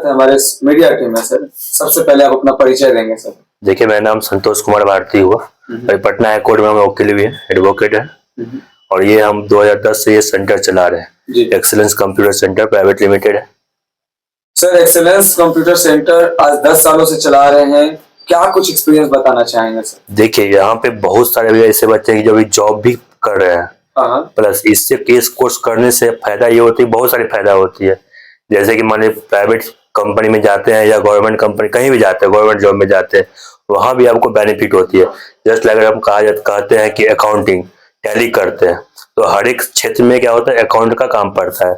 है हमारे media team में सर। सबसे पहले आप अपना परिचय देंगे सर। देखिए, मेरा नाम संतोष कुमार भारती हुआ और पटना हाई कोर्ट में हम वकील भी है, एडवोकेट है। और ये हम 2010 से ये सेंटर चला रहे हैं, excellence computer centre private limited है। सर, एक्सीलेंस कंप्यूटर सेंटर आज 10 सालों से चला रहे हैं, क्या कुछ एक्सपीरियंस बताना चाहेंगे सर? देखिए, यहाँ पे बहुत सारे भी ऐसे बच्चे हैं जो अभी जॉब भी कर रहे हैं, प्लस इससे केस कोर्स करने से फायदा ये होती है, बहुत सारी फायदा होती है। जैसे कि मान लीजिए प्राइवेट कंपनी में जाते हैं या गवर्नमेंट कंपनी कहीं भी जाते हैं, गवर्नमेंट जॉब में जाते हैं, वहां भी आपको बेनिफिट होती है। जस्ट अगर हम कहते हैं कि अकाउंटिंग टैली करते हैं, तो हर एक क्षेत्र में क्या होता है, अकाउंट का काम पड़ता है।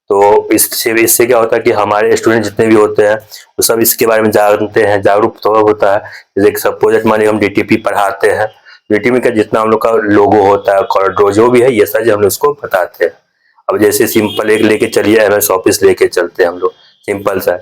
तो इससे क्या होता है कि हमारे स्टूडेंट जितने भी होते हैं वो सब इसके बारे में जानते हैं, जागरूक तो होता है। जैसे सपोज मान लीजिए हम डीटीपी पढ़ाते हैं, डीटीपी का जितना हम लोग का लोगो होता है, कॉर्डो जो भी है, ये सब हम लोग उसको बताते हैं। अब जैसे सिंपल एक लेके चलिए, एमएस ऑफिस लेके चलते हैं हम लोग, सिंपल सा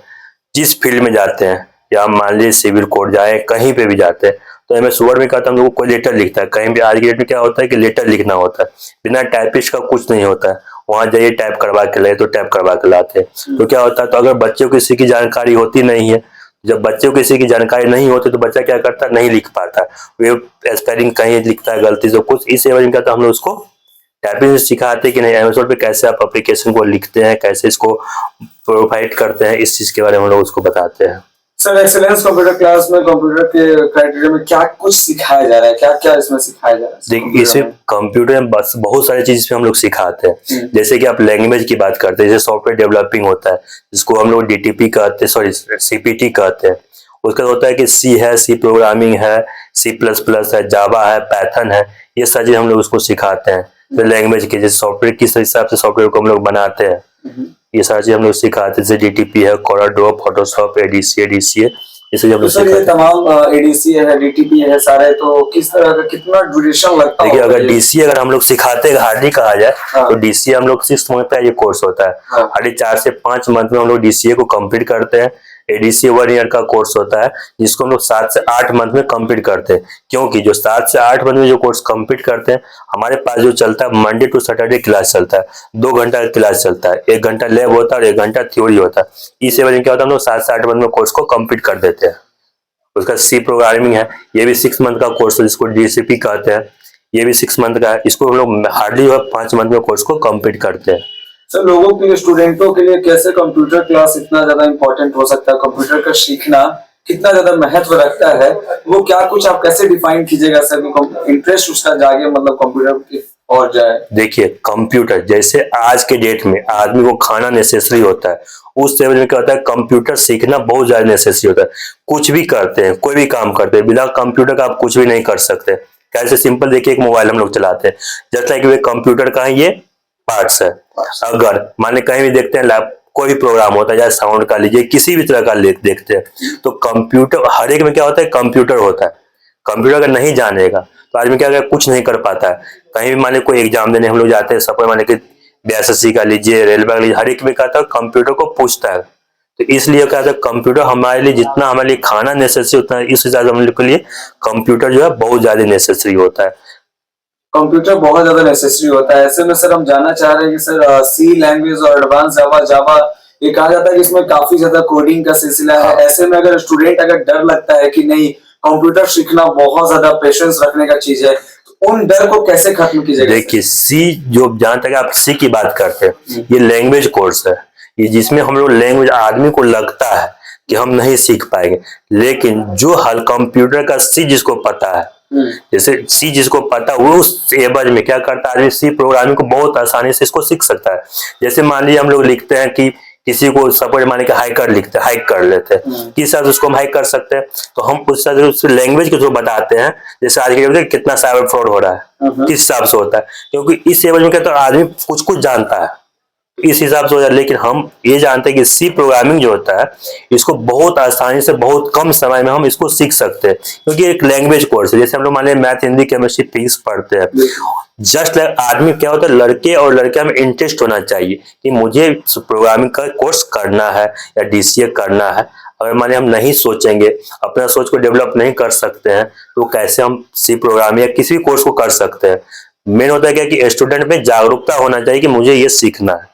जिस फील्ड में जाते हैं, या मान लीजिए सिविल कोर्ट जाए, कहीं पे भी जाते हैं, तो एमएस वर्ड में कहता है हम लोग को कोई लेटर लिखता है, कहीं भी आज की डेट में क्या होता है कि लेटर लिखना होता है, बिना टाइपिस्ट का कुछ नहीं होता है। वहां जाइए टाइप करवा के लाए तो टाइप करवा के लाते हैं। तो क्या होता है, तो अगर बच्चे को किसी की जानकारी होती नहीं है, जब बच्चे को किसी की जानकारी नहीं होती तो बच्चा क्या करता है, नहीं लिख पाता है, वे स्पेलिंग कहीं लिखता है गलती से कुछ, इस एवज में क्या, हम लोग उसको टाइपिंग सिखाते हैं कि नहीं एमएस वर्ड पे कैसे आप एप्लीकेशन को लिखते हैं, कैसे इसको प्रोवाइड करते हैं, इस चीज के बारे में हम लोग उसको बताते हैं। सर, एक्सीलेंस कंप्यूटर क्लास में कंप्यूटर के क्राइटेरिया में क्या कुछ सिखाया जा रहा है, क्या क्या इसमें सिखाया जा रहा है? देखिए, इसे कंप्यूटर में बस बहुत सारी चीज पे हम लोग सिखाते हैं। जैसे कि आप लैंग्वेज की बात करते हैं, जैसे सॉफ्टवेयर डेवलपिंग होता है, जिसको हम लोग डीटीपी कहते हैं, सॉरी सीपीटी कहते हैं। उसका होता है कि सी है, सी प्रोग्रामिंग है, सी प्लस प्लस है, जावा है, पैथन है, ये सारी चीज हम लोग उसको सिखाते हैं। तो लैंग्वेज के जैसे सॉफ्टवेयर किस हिसाब से सॉफ्टवेयर को हम लोग बनाते हैं, ये सारी चीज हम लोग सिखाते हैं। जैसे डीटीपी है, कोराड्रो, फोटोशॉप, एडीसीए, इसे हम लोग सिखाते हैं। तमाम एडीसीए है, डीटीपी है सारे, तो किस तरह का कितना ड्यूरेशन लगता है? देखिए, अगर डीसीए अगर हम लोग सिखाते हैं हार्डली कहा जाए, तो डीसीए हम लोग 6 मंथ का ये कोर्स होता है। हार्डली 4 से 5 मंथ में हम लोग डीसीए को कंप्लीट करते हैं। एडीसीए 1 ईयर का कोर्स होता है, जिसको हम लोग 7 से 8 मंथ में कंप्लीट करते हैं। क्योंकि जो 7 से 8 मंथ में जो कोर्स कंप्लीट करते हैं, हमारे पास जो चलता है मंडे टू सैटरडे क्लास चलता है, 2 घंटा क्लास चलता है, 1 घंटा लैब होता है और 1 घंटा थ्योरी होता है। इस वजह क्या होता है, हम लोग 7 से 8 मंथ में कोर्स को कंप्लीट कर देते हैं। उसका सी प्रोग्रामिंग है, ये भी 6 मंथ का कोर्स है, जिसको डीसीपी कहते हैं, ये भी 6 मंथ का है। इसको हम लोग हार्डली 5 मंथ में कोर्स को कंप्लीट करते हैं। सर, लोगों के लिए, स्टूडेंटों के लिए कैसे कंप्यूटर क्लास इतना ज्यादा इंपॉर्टेंट हो सकता है, कंप्यूटर का सीखना कितना ज्यादा महत्व रखता है, वो क्या कुछ आप कैसे डिफाइन कीजिएगा सर, इंटरेस्ट उसका जागे, मतलब कंप्यूटर की और जाए? देखिए, कंप्यूटर जैसे आज के डेट में आदमी को खाना नेसेसरी होता है, उस लेवल में क्या होता है, कंप्यूटर सीखना बहुत ज्यादा नेसेसरी होता है। कुछ भी करते हैं, कोई भी काम करते हैं, बिना कंप्यूटर का आप कुछ भी नहीं कर सकते। कैसे सिंपल देखिए, एक मोबाइल हम लोग चलाते हैं, जस्ट लाइक वे कंप्यूटर का ही ये पार्ट्स है। अगर मान ली कहीं भी देखते हैं लैब कोई भी प्रोग्राम होता है, या साउंड का लीजिए, किसी भी तरह का देखते हैं, तो कंप्यूटर हर एक में क्या होता है, कंप्यूटर होता है। कंप्यूटर अगर नहीं जानेगा तो आदमी क्या कुछ नहीं कर पाता है। कहीं भी मान ली कोई एग्जाम देने हम लोग जाते हैं, सपोज मान ली बीएसएससी का लीजिए, रेलवे का लीजिए, हर एक में क्या होता है, कंप्यूटर को पूछता है। तो इसलिए क्या होता है, कंप्यूटर हमारे लिए जितना हमारे लिए खाना नेसेसरी होता है, इस हिसाब से हम लोग के लिए कंप्यूटर जो है बहुत ज्यादा नेसेसरी होता है। कंप्यूटर बहुत ज्यादा नेसेसरी होता है। ऐसे में सर हम जानना चाह रहे हैं कि सर सी लैंग्वेज और एडवांस जावा, ये कहा जाता है कि इसमें काफी ज्यादा कोडिंग का सिलसिला है। ऐसे में अगर स्टूडेंट अगर डर लगता है कि नहीं, कंप्यूटर सीखना बहुत ज्यादा पेशेंस रखने का चीज है, तो उन डर को कैसे खत्म कीजिएगा? देखिए, सी जो जहां तक आप सी की बात करते हैं, ये लैंग्वेज कोर्स है, ये जिसमें हम लोग लैंग्वेज आदमी को लगता है कि हम नहीं सीख पाएंगे, लेकिन जो हल कंप्यूटर का सी जिसको पता है, जैसे सी जिसको पता, वो उस एवज में क्या करता है, आदमी सी प्रोग्रामिंग को बहुत आसानी से इसको सीख सकता है। जैसे मान लीजिए हम लोग लिखते हैं कि किसी को सपोज माने कि हाइकर लिखते हैं, हाइक कर लेते हैं, किस हिसाब से उसको हम हाइक कर सकते हैं, तो हम उस हिसाब से लैंग्वेज के थ्रू बताते हैं। जैसे आज के कितना साइबर फ्रॉड हो रहा है, किस हिसाब से होता है, क्योंकि इस एवज में क्या तो आदमी कुछ कुछ जानता है, इस हिसाब से हो जाए। लेकिन हम ये जानते हैं कि सी प्रोग्रामिंग जो होता है, इसको बहुत आसानी से बहुत कम समय में हम इसको सीख सकते हैं, क्योंकि एक लैंग्वेज कोर्स है। जैसे हम लोग मान लीजिए मैथ, हिंदी, केमिस्ट्री, फिजिक्स पढ़ते हैं, जस्ट लाइक आदमी क्या होता है, लड़के और लड़कियां में इंटरेस्ट होना चाहिए कि मुझे प्रोग्रामिंग का कोर्स करना है या डीसीए करना है। अगर माने हम नहीं सोचेंगे, अपना सोच को डेवलप नहीं कर सकते हैं, तो कैसे हम सी प्रोग्रामिंग या किसी भी कोर्स को कर सकते हैं। मेन होता है क्या कि स्टूडेंट में जागरूकता होना चाहिए कि मुझे ये सीखना है।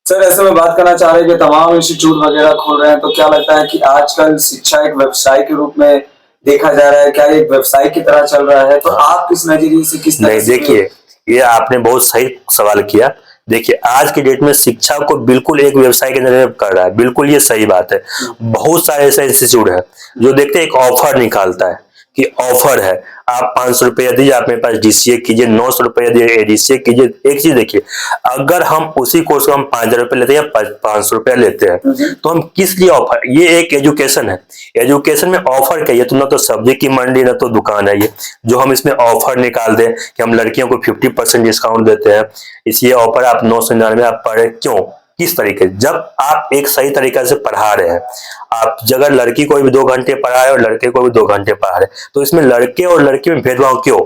सर ऐसे में बात करना चाह रहे हैं कि तमाम इंस्टीट्यूट वगैरह खोल रहे हैं, तो क्या लगता है कि आजकल शिक्षा एक व्यवसाय के रूप में देखा जा रहा है, क्या एक व्यवसाय की तरह चल रहा है? तो आप किस नजरिए से किस तरह नहीं, से देखिए, ये आपने बहुत सही सवाल किया। देखिए, आज के डेट में शिक्षा को बिल्कुल एक व्यवसाय के नजर कर रहा है, बिल्कुल ये सही बात है। बहुत सारे ऐसे इंस्टीट्यूट है जो देखते हैं एक ऑफर निकालता है कि ऑफर है, आप 500 रुपया दीजिए, आप मेरे पास डीसीए कीजिए, 900 रुपया दिए एडीसीए कीजिए। एक चीज देखिए, अगर हम उसी कोर्स को हम 5,000 रुपये लेते हैं या 500 रुपया लेते हैं, तो हम किस लिए ऑफर, ये एक एजुकेशन है। एजुकेशन में ऑफर क्या है? तो ना तो सब्जी की मंडी ना तो दुकान है। ये जो हम इसमें ऑफर निकाल दें कि हम लड़कियों को 50% डिस्काउंट देते हैं, इसलिए ऑफर आप 999 आप पढ़े क्यों, किस तरीके? जब आप एक सही तरीके से पढ़ा रहे हैं, आप अगर लड़की को भी 2 घंटे पढ़ा रहे हैं और लड़के को भी 2 घंटे पढ़ा रहे हैं, तो इसमें लड़के और लड़की में भेदभाव क्यों?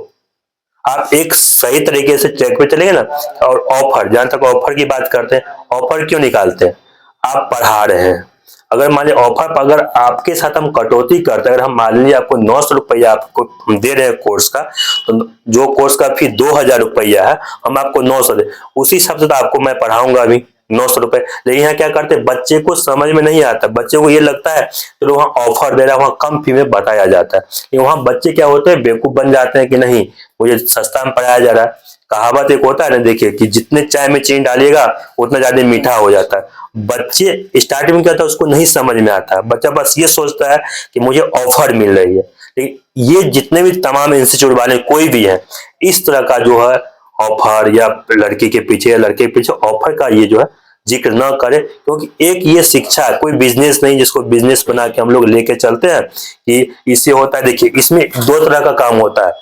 आप एक सही तरीके से चेक पे चलेंगे ना। और ऑफर, जहां तक ऑफर की बात करते हैं, ऑफर क्यों निकालते हैं? आप पढ़ा रहे हैं, अगर मान लीजिए ऑफर पर अगर आपके साथ हम कटौती करते हैं, अगर हम मान लीजिए आपको 900 रुपया आपको दे रहे हैं कोर्स का, तो जो कोर्स का फी 2,000 रुपया है, हम आपको 900 दे, उसी हिसाब से तो आपको मैं पढ़ाऊंगा अभी 900 रुपए। लेकिन यहाँ क्या करते हैं, बच्चे को समझ में नहीं आता, बच्चे को ये लगता है तो वहाँ ऑफर दे रहा है, वहाँ कम फी में बताया जाता है। वहाँ बच्चे क्या होते हैं, बेवकूफ बन जाते हैं कि नहीं मुझे सस्ता में पढ़ाया जा रहा है। कहावत एक होता है ना, देखिए कि जितने चाय में चीनी डालिएगा उतना ज्यादा मीठा हो जाता है। बच्चे स्टार्टिंग में क्या होता है उसको नहीं समझ में आता है, बच्चा बस ये सोचता है कि मुझे ऑफर मिल रही है। लेकिन ये जितने भी तमाम इंस्टीट्यूट वाले कोई भी है, इस तरह का जो है ऑफर या लड़की के पीछे या लड़के के पीछे ऑफर का ये जो है जिक्र ना करें, क्योंकि एक ये शिक्षा कोई बिजनेस नहीं जिसको बिजनेस बना के हम लोग लेके चलते हैं कि इससे होता है। देखिए, इसमें 2 तरह का काम होता है।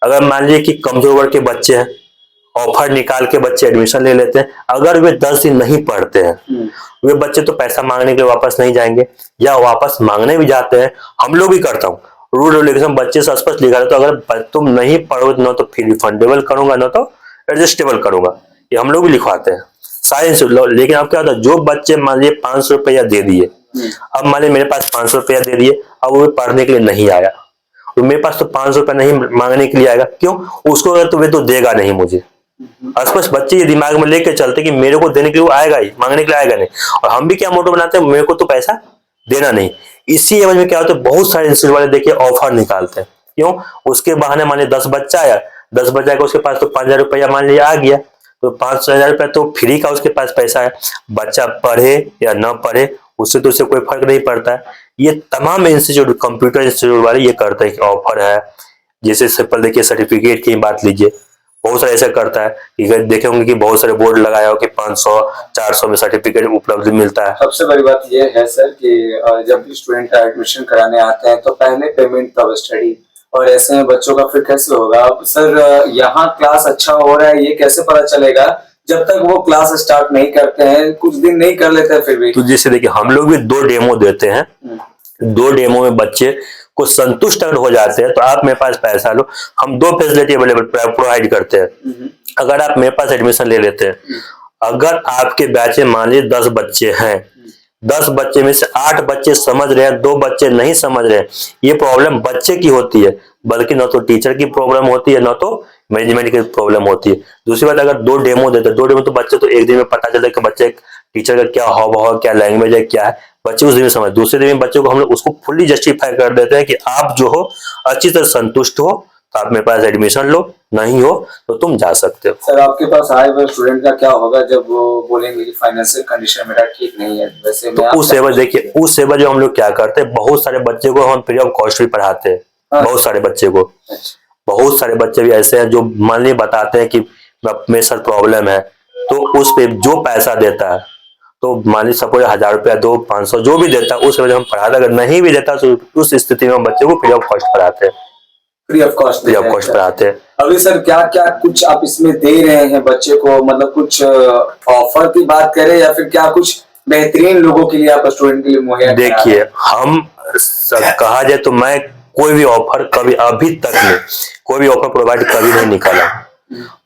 अगर मान लीजिए कि कमजोर वर्ग के बच्चे हैं, ऑफर निकाल के बच्चे एडमिशन ले लेते हैं, अगर वे 10 दिन नहीं पढ़ते हैं, वे बच्चे तो पैसा मांगने के लिए वापस नहीं जाएंगे, या वापस मांगने भी जाते हैं। हम लोग भी करता हूँ, रूल रेगुलेशन बच्चे से स्पष्ट लिखा है, तो अगर तुम नहीं पढ़ोगे ना तो फिर रिफंडेबल करूंगा ना तो एडजस्टेबल करूंगा, ये हम लोग भी लिखवाते हैं सारे इंस्टीट्यूट। लेकिन अब क्या होता है, जो बच्चे मान लीजिए 500 रुपया दे दिए, अब मान लीजिए मेरे पास 500 रुपया दे दिए, अब वो पढ़ने के लिए नहीं आया, तो मेरे पास तो 500 रुपया नहीं मांगने के लिए आएगा, क्यों? उसको अगर तो वे तो देगा नहीं मुझे। स्पष्ट बच्चे ये दिमाग में लेके चलते कि मेरे को देने के लिए वो आएगा ही, मांगने के लिए आएगा नहीं। और हम भी क्या मोटो बनाते हैं, मेरे को तो पैसा देना नहीं। इसी एवज में क्या होता है, बहुत सारे इंस्टीट्यूट वाले देखिए ऑफर निकालते हैं, क्यों? उसके बहाने मान लीजिए 10 बच्चा आया, 10 बच्चा का उसके पास तो 5,000 रुपया मान लीजिए आ गया, तो 5,000 रुपया तो फ्री का उसके पास पैसा है। बच्चा पढ़े या ना पढ़े उससे तो उसे कोई फर्क नहीं पड़ता है। ये तमाम इंस्टीट्यूट, कंप्यूटर इंस्टीट्यूट वाले ये करते हैं कि ऑफर है। जैसे सिंपल देखिए, सर्टिफिकेट की बात लीजिए, बहुत सारे ऐसा करता है कि देखे होंगे कि बहुत सारे बोर्ड लगाया हो कि 500 400 में सर्टिफिकेट उपलब्ध मिलता है। सबसे बड़ी बात यह है सर कि जब स्टूडेंट का एडमिशन कराने आते हैं तो पहले पेमेंट तब स्टडी, और ऐसे में बच्चों का फिर कैसे होगा? अब सर यहाँ क्लास अच्छा हो रहा है ये कैसे पता चलेगा जब तक वो क्लास स्टार्ट नहीं करते हैं, कुछ दिन नहीं कर लेते हैं फिर भी? तो जैसे देखिए, हम लोग भी 2 डेमो देते हैं, 2 डेमो में बच्चे को संतुष्ट अगर हो जाते हैं तो आप मेरे पास पैसा लो, हम 2 फैसिलिटी अवेलेबल प्रोवाइड करते हैं। अगर आप मेरे पास एडमिशन ले लेते हैं, अगर आपके बैच में मान लीजिए 10 बच्चे हैं, 10 बच्चे में से 8 बच्चे समझ रहे हैं, 2 बच्चे नहीं समझ रहे हैं, ये प्रॉब्लम बच्चे की होती है, बल्कि ना तो टीचर की प्रॉब्लम होती है ना तो मैनेजमेंट की प्रॉब्लम होती है। दूसरी बात, अगर 2 डेमो देते हैं, 2 डेमो तो बच्चे तो एक दिन में पता चलता है कि बच्चे टीचर का क्या हाव भाव, क्या लैंग्वेज है, क्या है, बच्चे उस दिन में समझ। दूसरे दिन में बच्चों को हम लोग उसको फुल्ली जस्टिफाई कर देते हैं कि आप जो हो अच्छी तरह संतुष्ट हो तो आप मेरे पास एडमिशन लो, नहीं हो तो तुम जा सकते हो। सर आपके पास आए हुए स्टूडेंट का क्या होगा जब वो बोलेंगे कि फाइनेंशियल कंडीशन मेरा ठीक नहीं है? वैसे तो उस सेवा देखिए, उस सेवा जो हम लोग क्या करते हैं, बहुत सारे बच्चे को हम फ्री ऑफ कॉस्ट भी पढ़ाते हैं। बहुत सारे बच्चे को, बहुत सारे बच्चे भी ऐसे हैं जो मान लीजिए बताते हैं कि मेरे साथ प्रॉब्लम है, तो उस पे जो पैसा देता है, तो मान लीजिए सपोज 1,000 रुपया दो, 500 जो भी देता है उस वजह हम पढ़ाते। अगर नहीं भी देता तो उस स्थिति में हम बच्चे को फ्री ऑफ कॉस्ट पढ़ाते हैं, फ्री ऑफ कॉस्ट पढ़ाते हैं। अभी सर क्या क्या कुछ आप इसमें दे रहे हैं बच्चे को, मतलब कुछ ऑफर की बात करें या फिर क्या कुछ बेहतरीन लोगों के लिए आप स्टूडेंट के लिए मुहैया? देखिए, हम कहा जाए तो मैं कोई भी ऑफर कभी अभी तक में कोई भी ऑफर प्रोवाइड कभी नहीं निकाला।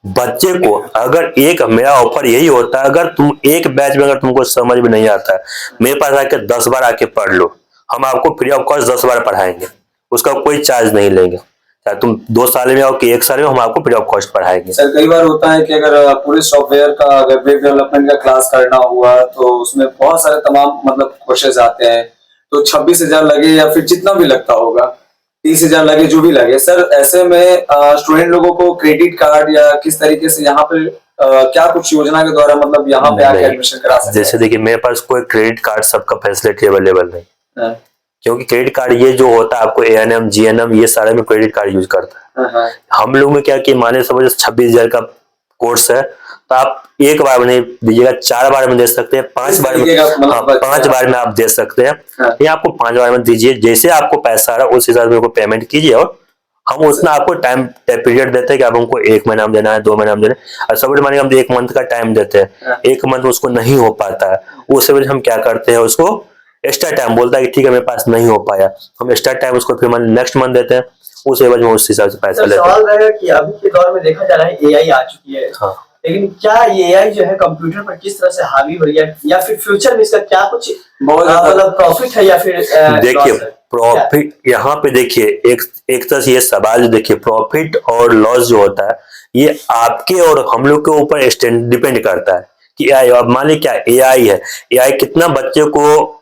बच्चे को अगर एक मेरा ऑफर यही होता है, अगर तुम एक बैच में अगर तुमको समझ में नहीं आता है, मेरे पास आके 10 बार आके पढ़ लो, हम आपको फ्री ऑफ कॉस्ट 10 बार पढ़ाएंगे, उसका कोई चार्ज नहीं लेंगे। चाहे तुम 2 साल में आओ कि 1 साल में, हम आपको फ्री ऑफ कॉस्ट पढ़ाएंगे। सर कई बार होता है कि अगर पूरे सॉफ्टवेयर का अगर वेब डेवलपमेंट का क्लास करना हुआ तो उसमें बहुत सारे तमाम मतलब कोर्सेज आते हैं, तो 26,000 लगे या फिर जितना भी लगता होगा, 30,000 लगे, जो भी लगे सर, ऐसे में स्टूडेंट लोगों को क्रेडिट कार्ड या किस तरीके से यहाँ पे क्या कुछ योजना के द्वारा मतलब यहाँ पे आके एडमिशन करा सकते हैं? जैसे देखिए, मेरे पास कोई क्रेडिट कार्ड सबका फैसिलिटी अवेलेबल नहीं, हाँ। क्योंकि क्रेडिट कार्ड ये जो होता है आपको ANM GNM ये सारे में क्रेडिट कार्ड यूज करता है। हम लोग में क्या कि माने समझ 26,000 का कोर्स है, तो आप एक बार में नहीं दीजिएगा, 4 बार में दे सकते हैं, 5 बार में, हाँ 5 बार में आप दे सकते हैं। ये आपको 5 बार में दीजिए, जैसे आपको पैसा आ रहा है उस हिसाब से मेरे को पेमेंट कीजिए, और हम उतना आपको टाइम पीरियड देते हैं कि आप हमको 1 महीना में देना है, 2 महीना में देना है। और सब मानिए हम 1 मंथ का टाइम देते हैं, 1 मंथ उसको नहीं हो पाता है, उस वजह हम क्या करते हैं, उसको एक्स्ट्रा टाइम बोलता है कि ठीक है मेरे पास नहीं हो पाया, हम एक्स्ट्रा टाइम उसको फिर नेक्स्ट मंथ देते हैं, उस एवज में उस हिसाब से पैसा लेते हैं। सवाल रहेगा कि अभी के दौर में देखा जा रहा है AI आ चुकी है, हाँ। लेकिन क्या ये AI जो है कंप्यूटर पर किस तरह से हावी हो रही है, या फिर फ्यूचर में इसका क्या कुछ मतलब प्रॉफिट है या फिर देखिए प्रॉफिट यहाँ पे देखिए, एक तरह से ये सवाल देखिए, प्रॉफिट और लॉस जो होता है ये आपके और हम लोग के ऊपर डिपेंड करता है कि अब मान लीजिए क्या AI है, AI कितना बच्चे को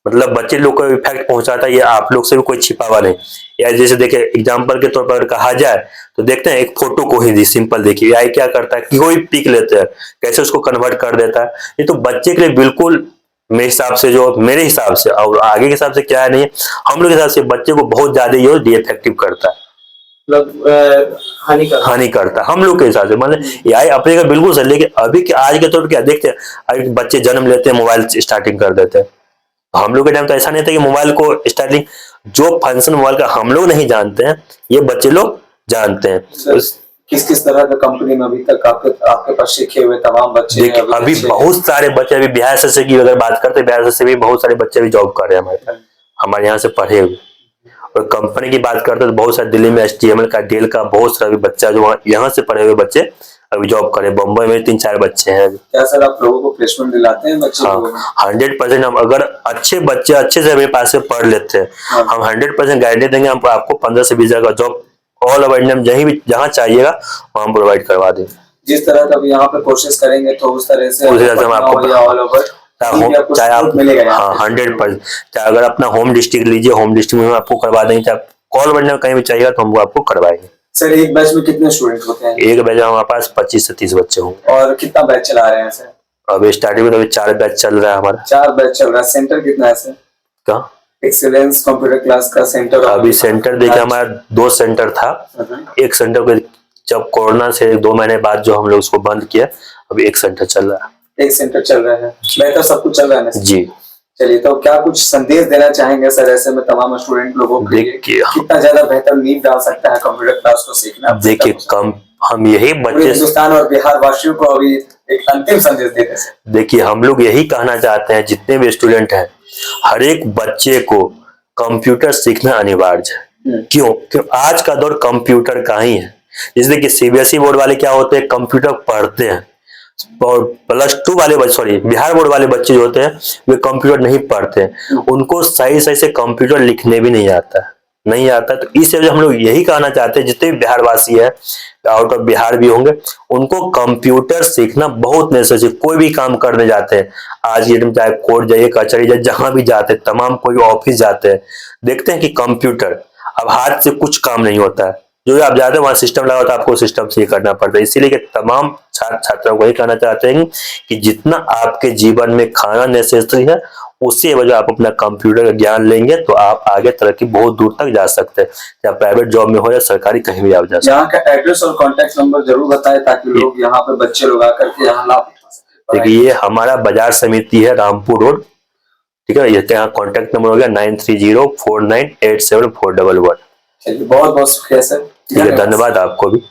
मतलब बच्चे लोग को इफेक्ट पहुंचाता है, ये आप लोग से भी कोई छिपा हुआ नहीं। या जैसे देखिए एग्जांपल के तौर पर कहा जाए तो देखते हैं एक फोटो को ही सिंपल देखिए AI क्या करता है कि कोई पिक लेते हैं कैसे उसको कन्वर्ट कर देता है। ये तो बच्चे के लिए बिल्कुल मेरे हिसाब से, जो मेरे हिसाब से और आगे के हिसाब से क्या है नहीं, हम लोग के हिसाब से बच्चे को बहुत ज्यादा ये डिफेक्टिव करता है, मतलब हानि करता है हम लोग के हिसाब से। मतलब AI अपने का बिल्कुल सही, लेकिन अभी के आज के तौर पर क्या देखते हैं, अभी बच्चे जन्म लेते हैं मोबाइल स्टार्टिंग कर देते हैं। हम लोग के टाइम तो ऐसा नहीं था कि मोबाइल को स्टार्टिंग जो फंक्शन मोबाइल का हम लोग नहीं जानते हैं, ये बच्चे लोग जानते हैं। किस किस तरह का कंपनी में अभी तक आपके पास सीखे हुए तमाम बच्चे देखिए अभी बहुत सारे बच्चे, अभी बिहार से की अगर बात करते हैं, बिहार से भी बहुत सारे बच्चे भी जॉब कर रहे हैं हमारे यहाँ से पढ़े हुए। और कंपनी की बात करते हैं तो बहुत सारे दिल्ली में HTML का, डेल का बहुत सारा बच्चा जो यहाँ से पढ़े हुए बच्चे अभी जॉब करे। बम्बई में 3-4 बच्चे हैं। क्या सर आप लोगों को प्लेसमेंट दिलाते हैं बच्चे? हाँ 100%। हम अगर अच्छे बच्चे अच्छे से मेरे पास से पढ़ लेते हैं, हम 100% गारंटी देंगे, हम आपको 15 से 20 हजार का जॉब ऑल ओवर इंडिया में जहीं भी जहाँ चाहिएगा वहाँ हम प्रोवाइड करवा देंगे। जिस तरह का भी यहाँ पे कोशिश करेंगे तो उस तरह से हम आपको ऑल ओवर चाहे आप मिलेगा। हाँ 100%। चाहे अगर अपना होम डिस्ट्रिक्ट लीजिए, होम डिस्ट्रिक्ट में आपको करवा देंगे, चाहे कॉल बढ़ने कहीं भी चाहिएगा तो हम आपको करवाएंगे। सर एक बैच में कितने स्टूडेंट होते हैं? एक बैच में हमारे पास 25 से 30 बच्चे होंगे। और कितना बैच चला रहे हैं सर? अभी स्टार्टिंग में तो अभी 4 बैच चल रहा है हमारा। 4 बैच चल रहा है। सेंटर कितना है सर? क्या एक्सीलेंस कंप्यूटर क्लास का सेंटर? अभी सेंटर देखिए हमारा 2 सेंटर था। एक सेंटर को जब कोरोना से 2 महीने बाद जो हम लोग उसको बंद किया, अभी एक सेंटर चल रहा है। एक सेंटर चल रहा है, बेहतर सब कुछ चल रहा है जी। चलिए, तो क्या कुछ संदेश देना चाहेंगे सर ऐसे में तमाम स्टूडेंट लोगों को, कितना ज्यादा बेहतर नींव डाल सकता है कंप्यूटर क्लास को सीखना? देखिए हम यही बच्चे हिंदुस्तान और बिहार वासियों को अभी एक अंतिम संदेश देते हैं। देखिए हम लोग यही कहना चाहते हैं, जितने भी स्टूडेंट हैं हर एक बच्चे को कंप्यूटर सीखना अनिवार्य है। क्यों? आज का दौर कंप्यूटर का ही है। जैसे देखिए CBSE बोर्ड वाले क्या होते हैं, कंप्यूटर पढ़ते हैं, और +2 वाले बच्चे, सॉरी बिहार बोर्ड वाले बच्चे जो होते हैं वे कंप्यूटर नहीं पढ़ते हैं, उनको सही से कंप्यूटर लिखने भी नहीं आता। तो इस वजह हम लोग यही कहना चाहते हैं, जितने भी बिहार वासी है, आउट ऑफ बिहार भी होंगे, उनको कंप्यूटर सीखना बहुत नेसेसरी। कोई भी काम करने जाते हैं आज ये चाहे कोर्ट जाइए, कचहरी जाइए, जहां भी जाते हैं, तमाम कोई ऑफिस जाते हैं, देखते हैं कि कंप्यूटर, अब हाथ से कुछ काम नहीं होता है, जो आप जाते हैं वहां सिस्टम लगा होता है, आपको सिस्टम से करना पड़ता है। इसीलिए कि तमाम छात्र छात्राओं को यही कहना चाहते हैं कि जितना आपके जीवन में खाना नेसेसरी है, उसी वजह आप अपना कंप्यूटर का ज्ञान लेंगे तो आप आगे तरक्की बहुत दूर तक जा सकते हैं, या प्राइवेट जॉब में हो या सरकारी, कहीं भी आप जा सकते हैं। यहाँ का एड्रेस और कॉन्टेक्ट नंबर जरूर बताएं ताकि लोग यहाँ पे बच्चे लोग आकर के यहाँ लाभ उठा सकें। देखिए ये हमारा बाजार समिति है, रामपुर रोड, ठीक है। यहाँ कॉन्टेक्ट नंबर हो गया 9304987411। बहुत बहुत शुक्रिया सर। ठीक है, धन्यवाद आपको भी।